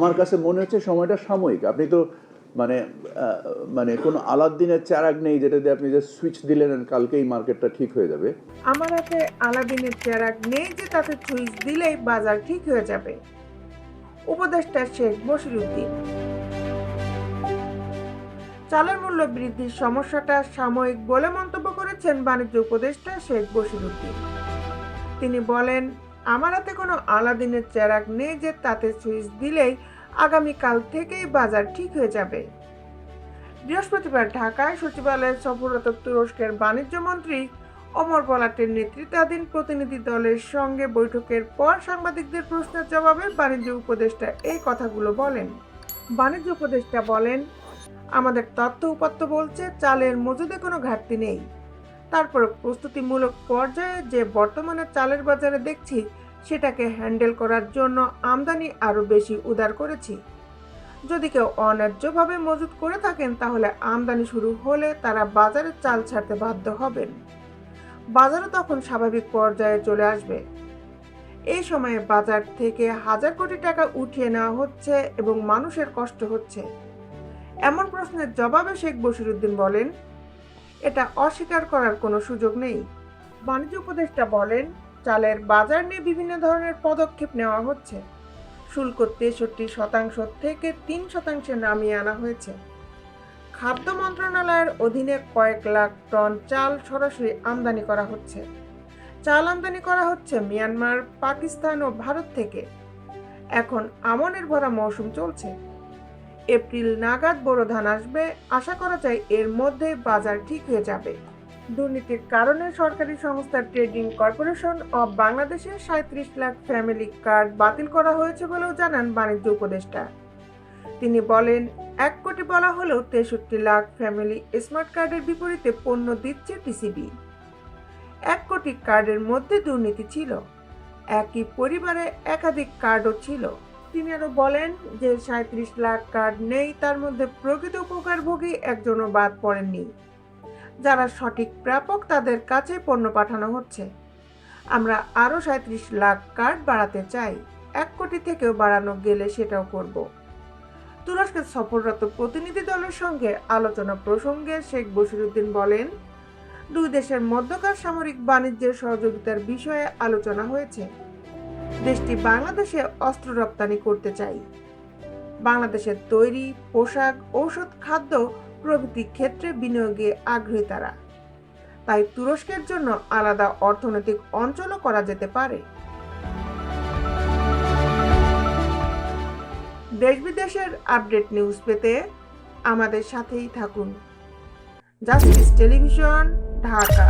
আমার কাছে মনে হচ্ছে সময়টা সাময়িক। আপনি তো মানে মানে কোনো আলাদ্দিনের চেরাগ নেই যেটা দিয়ে আপনি যে সুইচ দিলেন আর কালকেই মার্কেটটা ঠিক হয়ে যাবে। আমার হাতে আলাদিনের চেরাগ নেই যে তাতে সুইচ দিলেই বাজার ঠিক হয়ে যাবে। উপদেষ্টা শেখ বশিরউদ্দিন। চালের মূল্য বৃদ্ধির সমস্যাটা সাময়িক বলে মন্তব্য করেছেন বাণিজ্য উপদেষ্টা শেখ বশিরউদ্দিন। তিনি বলেন, আমার হাতে কোনো আলাদিনের চেরাগ নেই যে তাতে সুইচ দিলেই আগামীকাল থেকেই বাজার ঠিক হয়ে যাবে। বৃহস্পতিবার ঢাকায় সচিবালয়ে সফররত তুরস্কের বাণিজ্য মন্ত্রী ওমর পলাটের নেতৃত্বাধীন প্রতিনিধি দলের সঙ্গে বৈঠকের পর সাংবাদিকদের প্রশ্নের জবাবে বাণিজ্য উপদেষ্টা এই কথাগুলো বলেন। বাণিজ্য উপদেষ্টা বলেন, আমাদের তথ্য উপাত্ত বলছে চালের মজুদে কোনো ঘাটতি নেই। তারপর প্রস্তুতিমূলক পর্যায়ে যে বর্তমানে চালের বাজারে দেখছি সেটাকে হ্যান্ডেল করার জন্য আমদানি আরও বেশি উদার করেছি। যদি কেউ অন্যায্যভাবে মজুত করে থাকেন তাহলে আমদানি শুরু হলে তারা বাজারে চাল ছাড়তে বাধ্য হবেন। বাজারও তখন স্বাভাবিক পর্যায়ে চলে আসবে। এই সময়ে বাজার থেকে হাজার কোটি টাকা উঠিয়ে নেওয়া হচ্ছে এবং মানুষের কষ্ট হচ্ছে। এমন প্রশ্নের জবাবে শেখ বশিরউদ্দিন বলেন, এটা অস্বীকার করার কোনো সুযোগ নেই। বাণিজ্য উপদেষ্টা বলেন, চালের বাজার নিয়ে বিভিন্ন ধরনের পদক্ষেপ নেওয়া হচ্ছে। শুল্ক 63% থেকে 3% নামিয়ে আনা হয়েছে। খাদ্য মন্ত্রণালয়ের অধীনে কয়েক লাখ টন চাল সরাসরি আমদানি করা হচ্ছে। চাল আমদানি করা হচ্ছে মিয়ানমার, পাকিস্তান ও ভারত থেকে। এখন আমনের ভরা মৌসুম চলছে। এপ্রিল নাগাদ বোরো ধান আসবে। আশা করা যায় এর মধ্যে বাজার ঠিক হয়ে যাবে। দুর্নীতির কারণে সরকারি সংস্থা ট্রেডিং কর্পোরেশন অব বাংলাদেশের 37 লাখ ফ্যামিলি কার্ড বাতিল করা হয়েছে বলেও জানান বাণিজ্য উপদেষ্টা। তিনি বলেন, 1 কোটি বলা হলেও 63 লাখ ফ্যামিলি স্মার্ট কার্ডের বিপরীতে পণ্য দিচ্ছে টিসিবি। 1 কোটি কার্ডের মধ্যে দুর্নীতি ছিল। একই পরিবারে একাধিক কার্ডও ছিল। তিনি আরো বলেন যে 37 লাখ কার্ড নেই তার মধ্যে প্রকৃত উপকারভোগী একজনও বাদ পড়েননি। যারা সঠিক প্রাপক তাদের কাছে পণ্য পাঠানো হচ্ছে। আমরা আরও 37 লাখ কার্ড বাড়াতে চাই। 1 কোটি থেকেও বাড়ানো গেলে সেটাও করব। তুরস্কে সফররত প্রতিনিধি দলের সঙ্গে আলোচনা প্রসঙ্গে শেখ বশিরউদ্দিন বলেন, দুই দেশের মধ্যকার সামরিক বাণিজ্যের সহযোগিতার বিষয়ে আলোচনা হয়েছে। দেশটি বাংলাদেশে অস্ত্র রপ্তানি করতে চাই। বাংলাদেশের তৈরি পোশাক, ঔষধ, খাদ্য প্রভৃতি ক্ষেত্রে বিনিয়োগে আগ্রহী তারা। তাই তুরস্কের জন্য আলাদা অর্থনৈতিক অঞ্চলও করা যেতে পারে। দেশ বিদেশের আপডেট নিউজ পেতে আমাদের সাথেই থাকুন। Justice television, Dhaka.